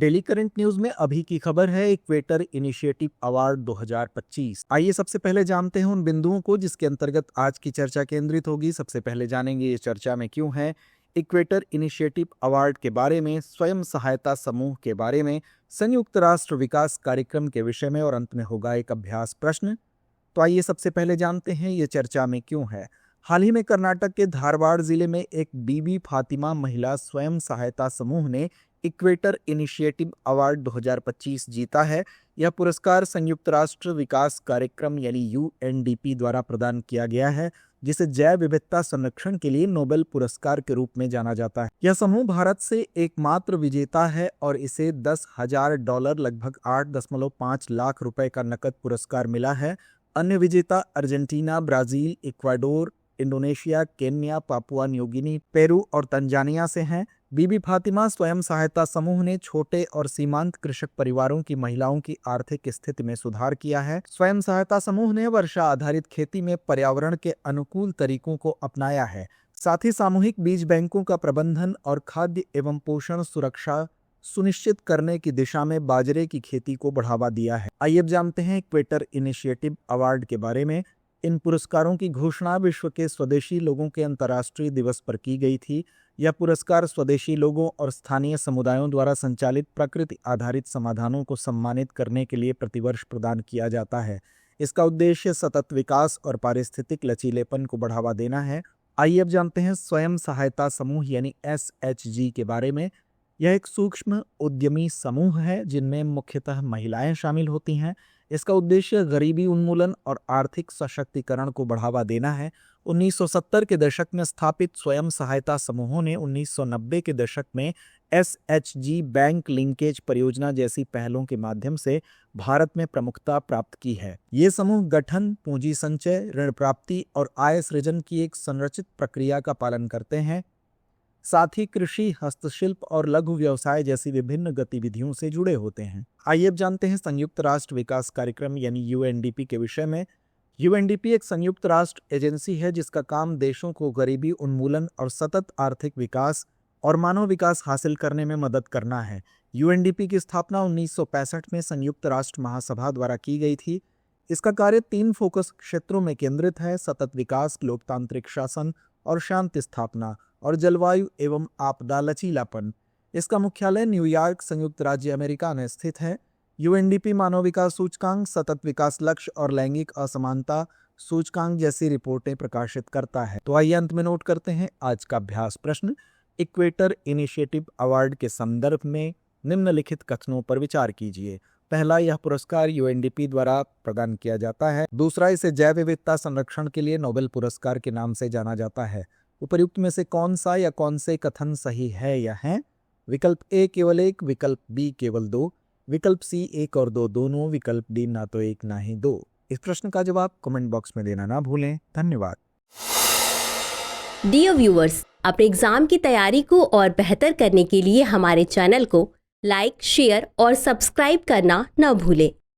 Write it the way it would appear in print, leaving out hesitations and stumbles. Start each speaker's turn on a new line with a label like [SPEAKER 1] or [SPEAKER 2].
[SPEAKER 1] Daily current news में अभी की खबर है इक्वेटर इनिशिएटिव अवार्ड 2025। आइए सबसे पहले जानते हैं उन बिंदुओं को जिसके अंतर्गत आज की चर्चा केंद्रित होगी। सबसे पहले जानेंगे ये चर्चा में क्यों है, इक्वेटर इनिशिएटिव अवार्ड के बारे में, स्वयं सहायता समूह के बारे में, संयुक्त राष्ट्र विकास कार्यक्रम के विषय में और अंत में होगा एक अभ्यास प्रश्न। तो आइए सबसे पहले जानते हैं ये चर्चा में क्यों है। हाल ही में कर्नाटक के धारवाड़ जिले में एक बीबी फातिमा महिला स्वयं सहायता समूह ने इक्वेटर इनिशिएटिव अवार्ड 2025 जीता है। यह पुरस्कार संयुक्त राष्ट्र विकास कार्यक्रम यानी यूएनडीपी द्वारा प्रदान किया गया है, जिसे जैव विविधता संरक्षण के लिए नोबेल पुरस्कार के रूप में जाना जाता है। यह समूह भारत से एकमात्र विजेता है और इसे $10,000 लगभग 8.5 लाख रुपए का नकद पुरस्कार मिला है। अन्य विजेता Argentina, Brazil, Ecuador, Indonesia, Kenya, Papua New Guinea, Peru और तंजानिया से हैं। बीबी फातिमा स्वयं सहायता समूह ने छोटे और सीमांत कृषक परिवारों की महिलाओं की आर्थिक स्थिति में सुधार किया है। स्वयं सहायता समूह ने वर्षा आधारित खेती में पर्यावरण के अनुकूल तरीकों को अपनाया है। साथ ही सामूहिक बीज बैंकों का प्रबंधन और खाद्य एवं पोषण सुरक्षा सुनिश्चित करने की दिशा में बाजरे की खेती को बढ़ावा दिया है। आइए अब जानते हैं इक्वेटर इनिशिएटिव अवार्ड के बारे में। इन पुरस्कारों की घोषणा विश्व के स्वदेशी लोगों के अंतर्राष्ट्रीय दिवस पर की गई थी। यह पुरस्कार स्वदेशी लोगों और स्थानीय समुदायों द्वारा संचालित प्रकृति आधारित समाधानों को सम्मानित करने के लिए प्रतिवर्ष प्रदान किया जाता है। इसका उद्देश्य सतत विकास और पारिस्थितिक लचीलेपन को बढ़ावा देना है। आइए अब जानते हैं स्वयं सहायता समूह यानी SHG के बारे में। यह एक सूक्ष्म उद्यमी समूह है जिनमें मुख्यतः महिलाएं शामिल होती हैं। इसका उद्देश्य गरीबी उन्मूलन और आर्थिक सशक्तिकरण को बढ़ावा देना है। 1970 के दशक में स्थापित स्वयं सहायता समूहों ने 1990 के दशक में SHG बैंक लिंकेज परियोजना जैसी पहलों के माध्यम से भारत में प्रमुखता प्राप्त की है। ये समूह गठन, पूंजी संचय, ऋण प्राप्ति और आय सृजन की एक संरचित प्रक्रिया का पालन करते हैं। साथ ही कृषि, हस्तशिल्प और लघु व्यवसाय जैसी विभिन्न गतिविधियों से जुड़े होते हैं। आइए अब जानते हैं संयुक्त राष्ट्र विकास कार्यक्रम यानी यूएनडीपी के विषय में। यूएनडीपी एक संयुक्त राष्ट्र एजेंसी है जिसका काम देशों को गरीबी उन्मूलन और सतत आर्थिक विकास और मानव विकास हासिल करने में मदद करना है। यूएनडीपी की स्थापना 1965 में संयुक्त राष्ट्र महासभा द्वारा की गई थी। इसका कार्य 3 फोकस क्षेत्रों में केंद्रित है: सतत विकास, लोकतांत्रिक शासन और शांति स्थापना, और जलवायु एवं आपदा लचीलापन। इसका मुख्यालय न्यूयॉर्क, संयुक्त राज्य अमेरिका में स्थित है। यूएनडीपी मानव विकास सूचकांक, सतत विकास लक्ष्य और लैंगिक असमानता सूचकांक जैसी रिपोर्टें प्रकाशित करता है। तो आइए अंत में नोट करते हैं आज का अभ्यास प्रश्न। इक्वेटर इनिशिएटिव अवार्ड के संदर्भ में निम्नलिखित कथनों पर विचार कीजिए। पहला, यह पुरस्कार यूएनडीपी द्वारा प्रदान किया जाता है। दूसरा, इसे जैव विविधता संरक्षण के लिए नोबेल पुरस्कार के नाम से जाना जाता है। उपर्युक्त में से कौन सा या कौन से कथन सही है या हैं? विकल्प ए केवल 1, विकल्प बी केवल 2, विकल्प सी 1 और 2 दोनों, विकल्प डी ना तो 1 ना ही 2। इस प्रश्न का जवाब कमेंट बॉक्स में देना ना भूलें। धन्यवाद।
[SPEAKER 2] डियर व्यूअर्स, अपने एग्जाम की तैयारी को और बेहतर करने के लिए हमारे चैनल को लाइक, शेयर और सब्सक्राइब करना न भूलें।